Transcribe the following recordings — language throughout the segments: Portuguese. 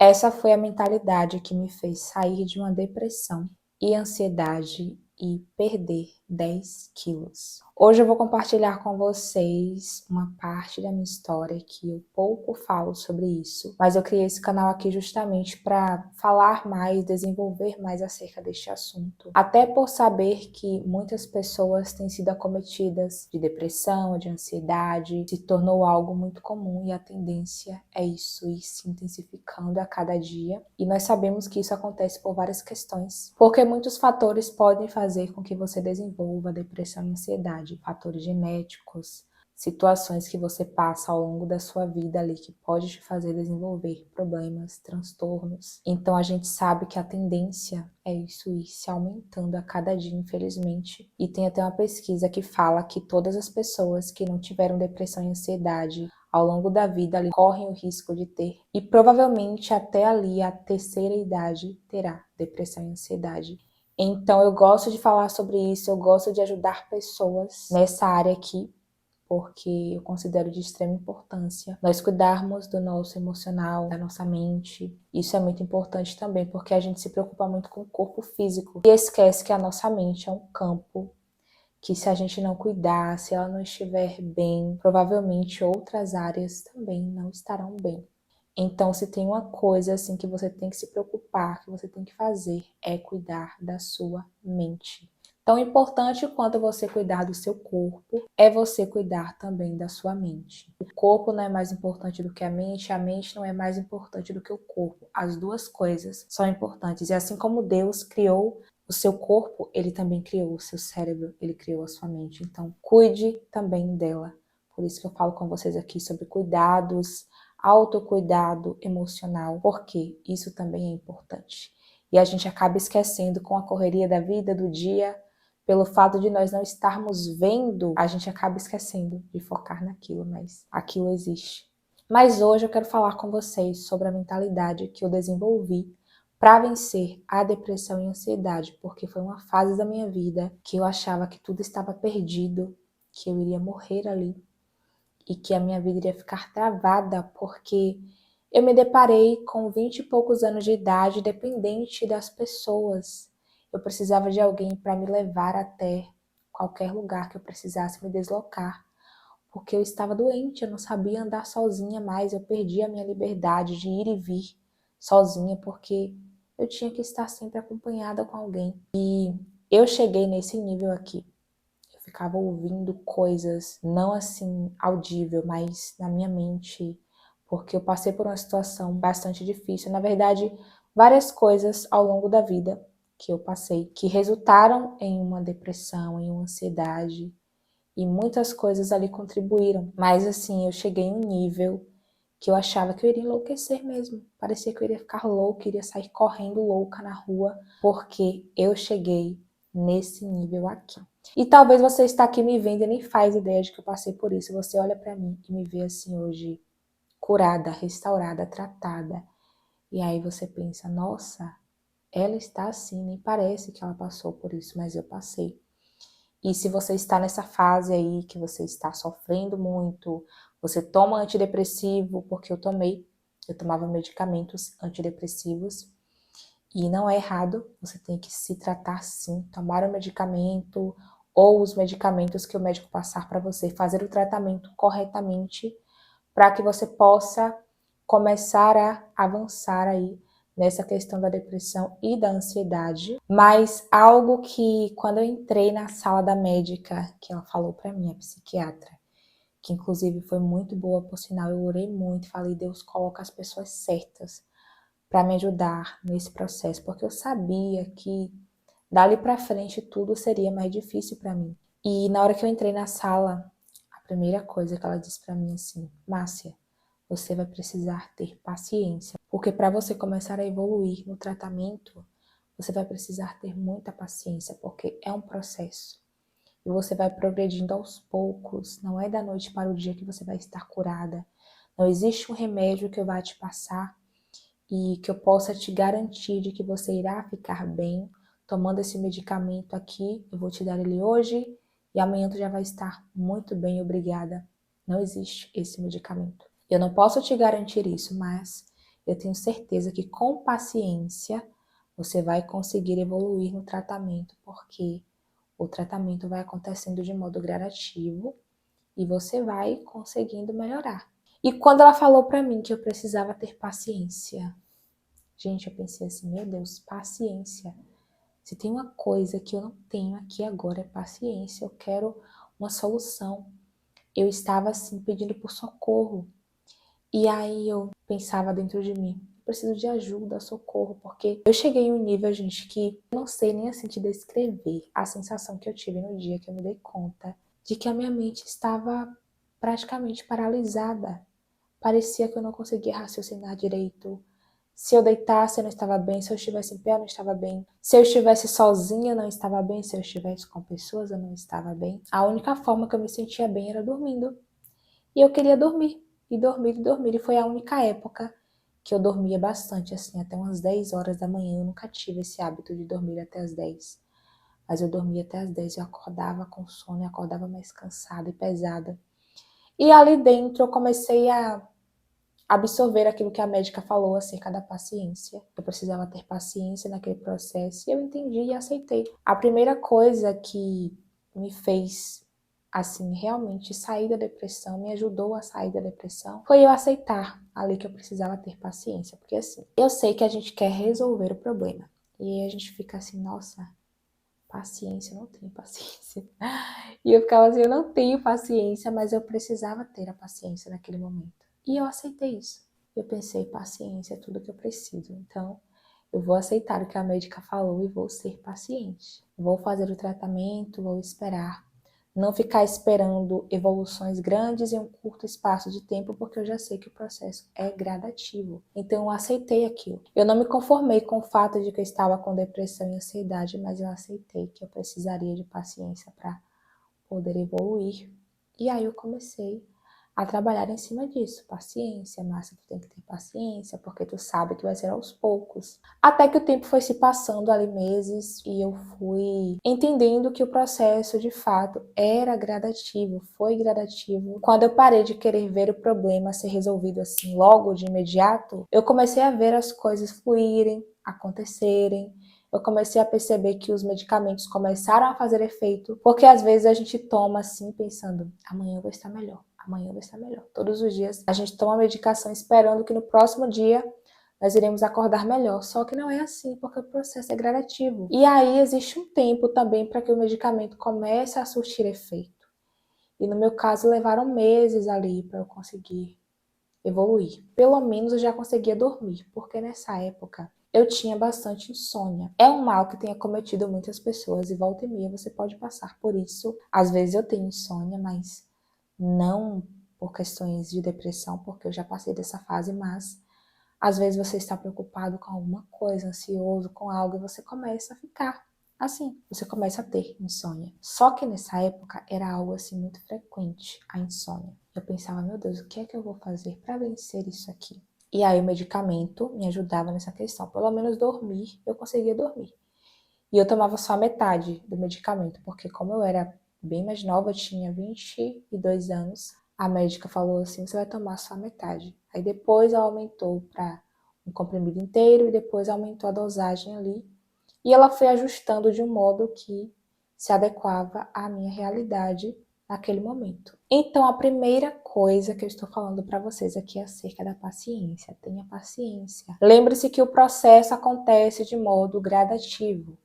Essa foi a mentalidade que me fez sair de uma depressão e ansiedade e perder 10 quilos. Hoje eu vou compartilhar com vocês uma parte da minha história que eu pouco falo sobre isso, mas eu criei esse canal aqui justamente para falar mais, desenvolver mais acerca deste assunto. Até por saber que muitas pessoas têm sido acometidas de depressão, de ansiedade, se tornou algo muito comum e a tendência é isso ir se intensificando a cada dia. E nós sabemos que isso acontece por várias questões, porque muitos fatores podem fazer com que você desenvolva depressão e ansiedade, fatores genéticos, situações que você passa ao longo da sua vida ali que pode te fazer desenvolver problemas, transtornos. Então a gente sabe que a tendência é isso ir se aumentando a cada dia, infelizmente. E tem até uma pesquisa que fala que todas as pessoas que não tiveram depressão e ansiedade ao longo da vida ali, correm o risco de ter. E provavelmente até ali, a terceira idade, terá depressão e ansiedade. Então eu gosto de falar sobre isso, eu gosto de ajudar pessoas nessa área aqui, porque eu considero de extrema importância nós cuidarmos do nosso emocional, da nossa mente. Isso é muito importante também, porque a gente se preocupa muito com o corpo físico e esquece que a nossa mente é um campo que, se a gente não cuidar, se ela não estiver bem, provavelmente outras áreas também não estarão bem. Então, se tem uma coisa assim que você tem que se preocupar, que você tem que fazer, é cuidar da sua mente. Tão importante quanto você cuidar do seu corpo, é você cuidar também da sua mente. O corpo não é mais importante do que a mente não é mais importante do que o corpo. As duas coisas são importantes. E assim como Deus criou o seu corpo, ele também criou o seu cérebro, ele criou a sua mente. Então, cuide também dela. Por isso que eu falo com vocês aqui sobre cuidados, autocuidado emocional, porque isso também é importante. E a gente acaba esquecendo com a correria da vida, do dia, pelo fato de nós não estarmos vendo, a gente acaba esquecendo de focar naquilo, mas aquilo existe. Mas hoje eu quero falar com vocês sobre a mentalidade que eu desenvolvi para vencer a depressão e a ansiedade, porque foi uma fase da minha vida que eu achava que tudo estava perdido, que eu iria morrer ali e que a minha vida iria ficar travada, porque eu me deparei com 20 e poucos anos de idade, dependente das pessoas. Eu precisava de alguém para me levar até qualquer lugar que eu precisasse me deslocar, porque eu estava doente, eu não sabia andar sozinha mais, eu perdi a minha liberdade de ir e vir sozinha, porque eu tinha que estar sempre acompanhada com alguém. E eu cheguei nesse nível aqui. Eu ficava ouvindo coisas, não assim audível, mas na minha mente, porque eu passei por uma situação bastante difícil. Na verdade, várias coisas ao longo da vida que eu passei, que resultaram em uma depressão, em uma ansiedade, e muitas coisas ali contribuíram. Mas assim, eu cheguei em um nível que eu achava que eu iria enlouquecer mesmo. Parecia que eu iria ficar louca, iria sair correndo louca na rua, porque eu cheguei nesse nível aqui. E talvez você está aqui me vendo e nem faz ideia de que eu passei por isso. Você olha pra mim e me vê assim hoje, curada, restaurada, tratada. E aí você pensa, nossa, ela está assim, nem parece que ela passou por isso, mas eu passei. E se você está nessa fase aí, que você está sofrendo muito, você toma antidepressivo, porque eu tomava medicamentos antidepressivos, e não é errado, você tem que se tratar sim, tomar o medicamento ou os medicamentos que o médico passar para você, fazer o tratamento corretamente, para que você possa começar a avançar aí nessa questão da depressão e da ansiedade. Mas algo que, quando eu entrei na sala da médica, que ela falou para mim, a psiquiatra, que inclusive foi muito boa, por sinal, eu orei muito, falei, Deus, coloca as pessoas certas para me ajudar nesse processo, porque eu sabia que dali para frente tudo seria mais difícil para mim. E na hora que eu entrei na sala, a primeira coisa que ela disse para mim assim, Márcia, você vai precisar ter paciência, porque para você começar a evoluir no tratamento, você vai precisar ter muita paciência, porque é um processo. E você vai progredindo aos poucos, não é da noite para o dia que você vai estar curada. Não existe um remédio que eu vá te passar e que eu possa te garantir de que você irá ficar bem tomando esse medicamento aqui. Eu vou te dar ele hoje e amanhã tu já vai estar muito bem, obrigada. Não existe esse medicamento. Eu não posso te garantir isso, mas eu tenho certeza que com paciência você vai conseguir evoluir no tratamento, porque o tratamento vai acontecendo de modo gradativo e você vai conseguindo melhorar. E quando ela falou para mim que eu precisava ter paciência, gente, eu pensei assim, meu Deus, paciência. Se tem uma coisa que eu não tenho aqui agora é paciência, eu quero uma solução. Eu estava assim pedindo por socorro. E aí eu pensava dentro de mim, eu preciso de ajuda, socorro, porque eu cheguei em um nível, gente, que eu não sei nem assim te descrever a sensação que eu tive no dia que eu me dei conta de que a minha mente estava praticamente paralisada. Parecia que eu não conseguia raciocinar direito. Se eu deitasse, eu não estava bem. Se eu estivesse em pé, eu não estava bem. Se eu estivesse sozinha, eu não estava bem. Se eu estivesse com pessoas, eu não estava bem. A única forma que eu me sentia bem era dormindo. E eu queria dormir. E dormir, e dormir. E foi a única época que eu dormia bastante, assim, até umas 10 horas da manhã. Eu nunca tive esse hábito de dormir até as 10. Mas eu dormia até as 10 e eu acordava com sono, eu acordava mais cansada e pesada. E ali dentro eu comecei a absorver aquilo que a médica falou acerca da paciência. Eu precisava ter paciência naquele processo e eu entendi e aceitei. A primeira coisa que me fez, assim, realmente sair da depressão, me ajudou a sair da depressão, foi eu aceitar ali que eu precisava ter paciência. Porque assim, eu sei que a gente quer resolver o problema. E aí a gente fica assim, nossa, paciência, eu não tenho paciência. E eu ficava assim, eu não tenho paciência, mas eu precisava ter a paciência naquele momento. E eu aceitei isso. Eu pensei, paciência é tudo que eu preciso. Então, eu vou aceitar o que a médica falou e vou ser paciente. Vou fazer o tratamento, vou esperar. Não ficar esperando evoluções grandes em um curto espaço de tempo, porque eu já sei que o processo é gradativo. Então eu aceitei aquilo. Eu não me conformei com o fato de que eu estava com depressão e ansiedade, mas eu aceitei que eu precisaria de paciência para poder evoluir. E aí eu comecei a trabalhar em cima disso. Paciência, Márcia, tu tem que ter paciência, porque tu sabe que vai ser aos poucos. Até que o tempo foi se passando ali meses e eu fui entendendo que o processo de fato era gradativo, foi gradativo. Quando eu parei de querer ver o problema ser resolvido assim logo de imediato, eu comecei a ver as coisas fluírem, acontecerem. Eu comecei a perceber que os medicamentos começaram a fazer efeito, porque às vezes a gente toma assim pensando, amanhã eu vou estar melhor, amanhã eu vou estar melhor. Todos os dias a gente toma a medicação esperando que no próximo dia nós iremos acordar melhor, só que não é assim, porque o processo é gradativo. E aí existe um tempo também para que o medicamento comece a surtir efeito. E no meu caso levaram meses ali para eu conseguir evoluir. Pelo menos eu já conseguia dormir, porque nessa época eu tinha bastante insônia. É um mal que tem acometido muitas pessoas e volta e meia você pode passar por isso. Às vezes eu tenho insônia, mas não por questões de depressão, porque eu já passei dessa fase, mas às vezes você está preocupado com alguma coisa, ansioso com algo e você começa a ficar assim, você começa a ter insônia. Só que nessa época era algo assim muito frequente, a insônia. Eu pensava, meu Deus, o que é que eu vou fazer para vencer isso aqui? E aí o medicamento me ajudava nessa questão. Pelo menos dormir, eu conseguia dormir. E eu tomava só metade do medicamento, porque como eu era bem mais nova, eu tinha 22 anos, a médica falou assim, você vai tomar só a metade. Aí depois ela aumentou para um comprimido inteiro e depois aumentou a dosagem ali. E ela foi ajustando de um modo que se adequava à minha realidade naquele momento. Então, a primeira coisa que eu estou falando para vocês aqui é acerca da paciência. Tenha paciência. Lembre-se que o processo acontece de modo gradativo.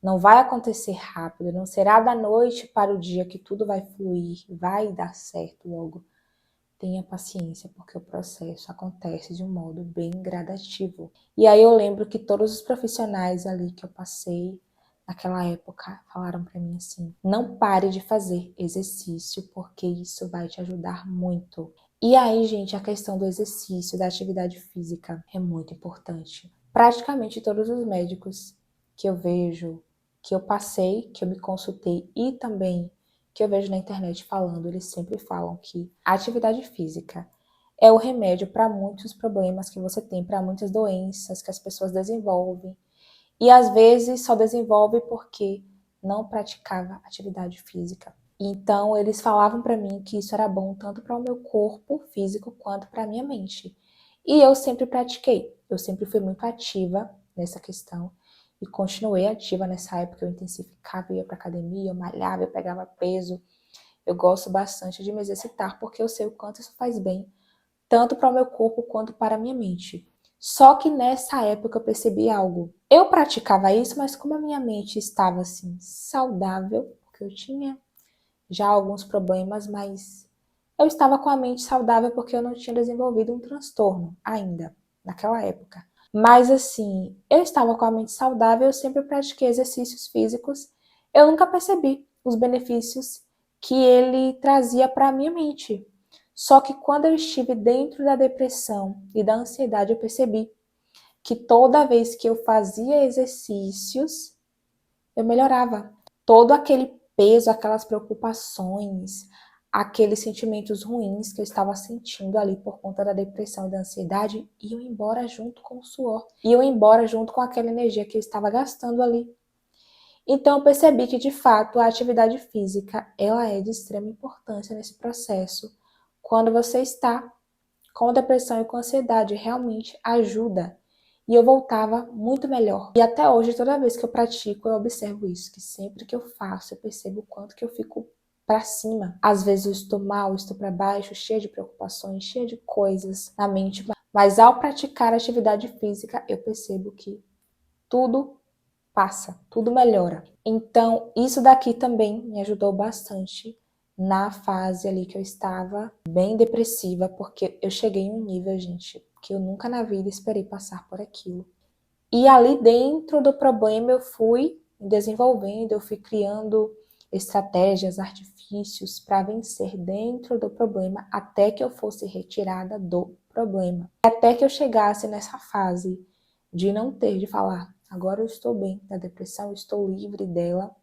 Não vai acontecer rápido, não será da noite para o dia que tudo vai fluir, vai dar certo logo. Tenha paciência, porque o processo acontece de um modo bem gradativo. E aí eu lembro que todos os profissionais ali que eu passei naquela época falaram para mim assim: não pare de fazer exercício, porque isso vai te ajudar muito. E aí, gente, a questão do exercício, da atividade física é muito importante. Praticamente todos os médicos que eu vejo, que eu passei, que eu me consultei e também que eu vejo na internet falando, eles sempre falam que a atividade física é o remédio para muitos problemas que você tem, para muitas doenças que as pessoas desenvolvem. E às vezes só desenvolve porque não praticava atividade física. Então eles falavam para mim que isso era bom tanto para o meu corpo físico quanto para a minha mente. E eu sempre pratiquei, eu sempre fui muito ativa nessa questão e continuei ativa nessa época. Eu intensificava, ia para academia, eu malhava, eu pegava peso. Eu gosto bastante de me exercitar porque eu sei o quanto isso faz bem, tanto para o meu corpo quanto para a minha mente. Só que nessa época eu percebi algo. Eu praticava isso, mas como a minha mente estava assim saudável, porque eu tinha já alguns problemas, mas eu estava com a mente saudável porque eu não tinha desenvolvido um transtorno ainda, naquela época. Mas assim, eu estava com a mente saudável, eu sempre pratiquei exercícios físicos, eu nunca percebi os benefícios que ele trazia para a minha mente. Só que quando eu estive dentro da depressão e da ansiedade, eu percebi que toda vez que eu fazia exercícios, eu melhorava. Todo aquele peso, aquelas preocupações, aqueles sentimentos ruins que eu estava sentindo ali por conta da depressão e da ansiedade, iam embora junto com o suor, iam embora junto com aquela energia que eu estava gastando ali. Então eu percebi que, de fato, a atividade física, ela é de extrema importância nesse processo. Quando você está com depressão e com ansiedade, realmente ajuda. E eu voltava muito melhor. E até hoje, toda vez que eu pratico, eu observo isso, que sempre que eu faço, eu percebo o quanto que eu fico para cima. Às vezes eu estou mal, estou para baixo, cheia de preocupações, cheia de coisas na mente. Mas ao praticar atividade física, eu percebo que tudo passa, tudo melhora. Então, isso daqui também me ajudou bastante na fase ali que eu estava bem depressiva, porque eu cheguei em um nível, gente, que eu nunca na vida esperei passar por aquilo. E ali dentro do problema eu fui desenvolvendo, eu fui criando estratégias, artifícios para vencer dentro do problema até que eu fosse retirada do problema. Até que eu chegasse nessa fase de não ter de falar, agora eu estou bem da depressão, eu estou livre dela.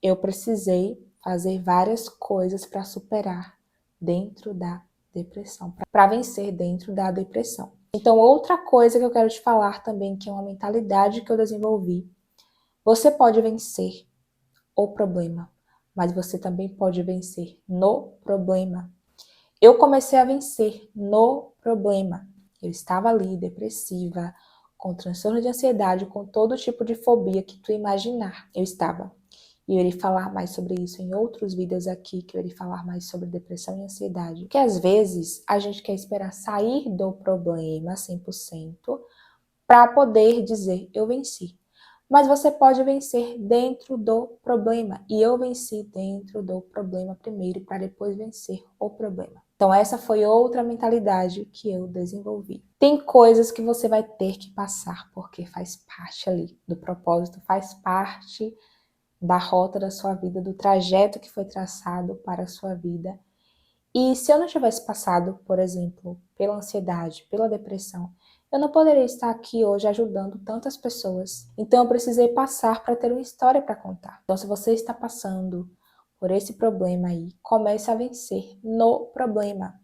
Eu precisei fazer várias coisas para superar dentro da depressão, para vencer dentro da depressão. Então, outra coisa que eu quero te falar também, que é uma mentalidade que eu desenvolvi. Você pode vencer o problema, mas você também pode vencer no problema. Eu comecei a vencer no problema. Eu estava ali, depressiva, com transtorno de ansiedade, com todo tipo de fobia que tu imaginar. Eu estava. E eu irei falar mais sobre isso em outros vídeos aqui, que eu irei falar mais sobre depressão e ansiedade. Porque às vezes a gente quer esperar sair do problema 100% para poder dizer, eu venci. Mas você pode vencer dentro do problema. E eu venci dentro do problema primeiro para depois vencer o problema. Então essa foi outra mentalidade que eu desenvolvi. Tem coisas que você vai ter que passar, porque faz parte ali do propósito, faz parte da rota da sua vida, do trajeto que foi traçado para a sua vida. E se eu não tivesse passado, por exemplo, pela ansiedade, pela depressão, eu não poderia estar aqui hoje ajudando tantas pessoas. Então eu precisei passar para ter uma história para contar. Então se você está passando por esse problema aí, comece a vencer no problema.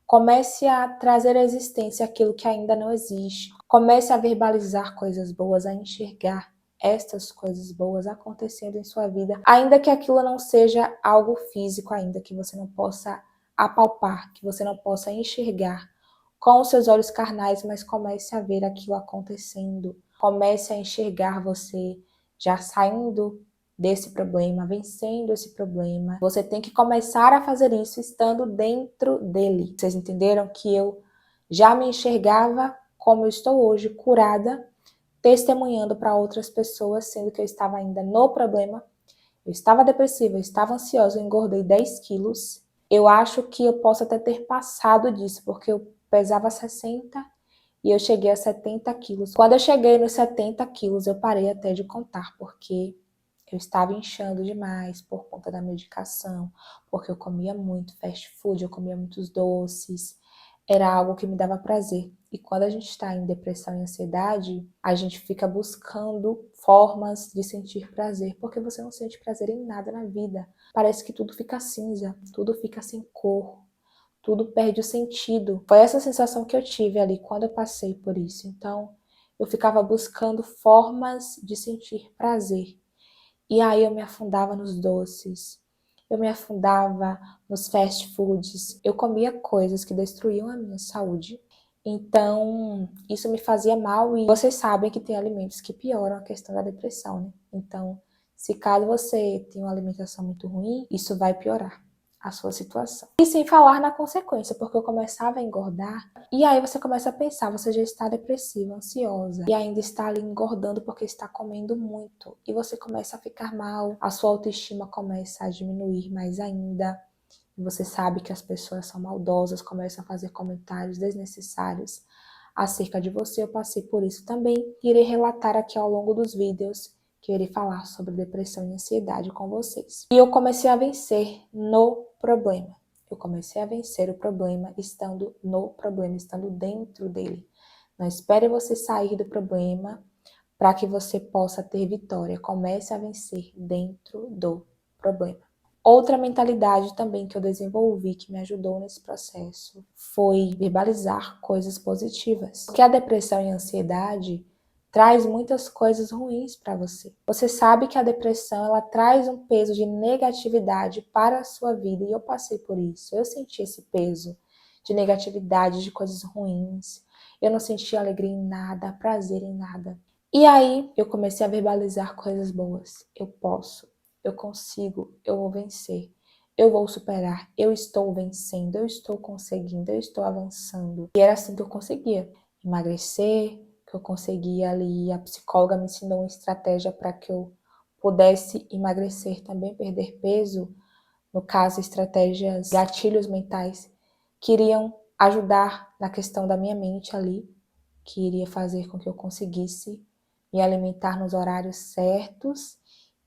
Comece a trazer à existência aquilo que ainda não existe. Comece a verbalizar coisas boas, a enxergar estas coisas boas acontecendo em sua vida, ainda que aquilo não seja algo físico ainda, que você não possa apalpar, que você não possa enxergar com os seus olhos carnais, mas comece a ver aquilo acontecendo. Comece a enxergar você já saindo desse problema, vencendo esse problema. Você tem que começar a fazer isso estando dentro dele. Vocês entenderam que eu já me enxergava como eu estou hoje, curada, testemunhando para outras pessoas, sendo que eu estava ainda no problema. Eu estava depressiva, eu estava ansiosa, eu engordei 10 quilos. Eu acho que eu posso até ter passado disso, porque eu pesava 60 e eu cheguei a 70 quilos. Quando eu cheguei nos 70 quilos, eu parei até de contar, porque eu estava inchando demais por conta da medicação, porque eu comia muito fast food, eu comia muitos doces, era algo que me dava prazer. E quando a gente está em depressão e ansiedade, a gente fica buscando formas de sentir prazer, porque você não sente prazer em nada na vida. Parece que tudo fica cinza, tudo fica sem cor, tudo perde o sentido. Foi essa sensação que eu tive ali quando eu passei por isso. Então, eu ficava buscando formas de sentir prazer. E aí eu me afundava nos doces, eu me afundava nos fast foods, eu comia coisas que destruíam a minha saúde Então, isso me fazia mal e vocês sabem que tem alimentos que pioram a questão da depressão, né? Então, se caso você tem uma alimentação muito ruim, isso vai piorar a sua situação. E sem falar na consequência, porque eu começava a engordar e aí você começa a pensar, você já está depressiva, ansiosa e ainda está ali engordando porque está comendo muito e você começa a ficar mal, a sua autoestima começa a diminuir mais ainda. Você sabe que as pessoas são maldosas, começam a fazer comentários desnecessários acerca de você. Eu passei por isso também. Irei relatar aqui ao longo dos vídeos que eu irei falar sobre depressão e ansiedade com vocês. E eu comecei a vencer no problema. Eu comecei a vencer o problema estando no problema, estando dentro dele. Não espere você sair do problema para que você possa ter vitória. Comece a vencer dentro do problema. Outra mentalidade também que eu desenvolvi, que me ajudou nesse processo, foi verbalizar coisas positivas. Porque a depressão e a ansiedade traz muitas coisas ruins para você. Você sabe que a depressão, ela traz um peso de negatividade para a sua vida, e eu passei por isso. Eu senti esse peso de negatividade, de coisas ruins. Eu não senti alegria em nada, prazer em nada. E aí eu comecei a verbalizar coisas boas. Eu posso. Eu consigo, eu vou vencer, eu vou superar, eu estou vencendo, eu estou conseguindo, eu estou avançando. E era assim que eu conseguia emagrecer, que eu conseguia ali, a psicóloga me ensinou uma estratégia para que eu pudesse emagrecer, também perder peso, no caso estratégias, gatilhos mentais, que iriam ajudar na questão da minha mente ali, que iria fazer com que eu conseguisse me alimentar nos horários certos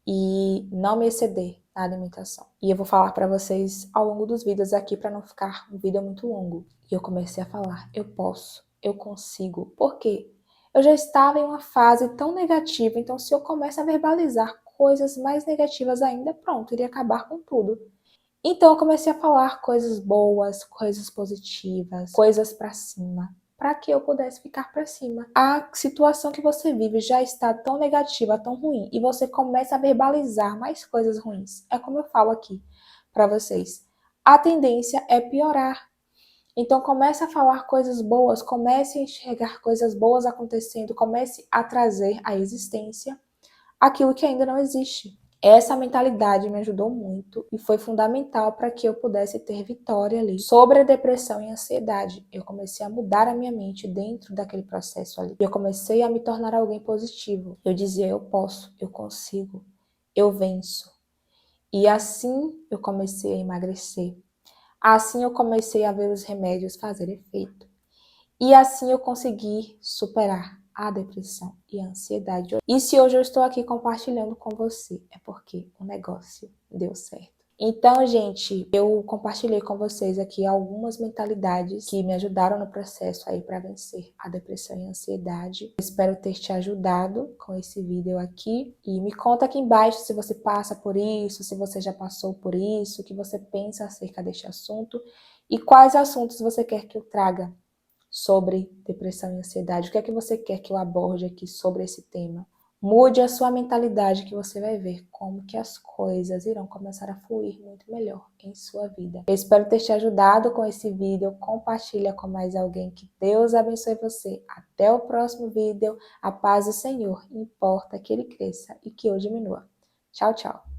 e não me exceder na alimentação. E eu vou falar para vocês ao longo dos vídeos aqui para não ficar um vídeo muito longo. E eu comecei a falar, eu posso, eu consigo. Por quê? Eu já estava em uma fase tão negativa, então se eu começo a verbalizar coisas mais negativas ainda, pronto, iria acabar com tudo. Então eu comecei a falar coisas boas, coisas positivas, coisas para cima, para que eu pudesse ficar para cima. A situação que você vive já está tão negativa, tão ruim, e você começa a verbalizar mais coisas ruins. É como eu falo aqui para vocês. A tendência é piorar. Então comece a falar coisas boas, comece a enxergar coisas boas acontecendo, comece a trazer à existência aquilo que ainda não existe. Essa mentalidade me ajudou muito e foi fundamental para que eu pudesse ter vitória ali sobre a depressão e a ansiedade. Eu comecei a mudar a minha mente dentro daquele processo ali. Eu comecei a me tornar alguém positivo. Eu dizia, eu posso, eu consigo, eu venço. E assim eu comecei a emagrecer. Assim eu comecei a ver os remédios fazer efeito. E assim eu consegui superar a depressão e a ansiedade. E se hoje eu estou aqui compartilhando com você, é porque o negócio deu certo. Então, gente, eu compartilhei com vocês aqui algumas mentalidades que me ajudaram no processo aí para vencer a depressão e a ansiedade. Eu espero ter te ajudado com esse vídeo aqui. E me conta aqui embaixo se você passa por isso, se você já passou por isso, o que você pensa acerca deste assunto e quais assuntos você quer que eu traga sobre depressão e ansiedade. O que é que você quer que eu aborde aqui sobre esse tema? Mude a sua mentalidade que você vai ver como que as coisas irão começar a fluir muito melhor em sua vida. Eu espero ter te ajudado com esse vídeo. Compartilha com mais alguém. Que Deus abençoe você. Até o próximo vídeo. A paz do Senhor importa que ele cresça e que eu diminua. Tchau, tchau.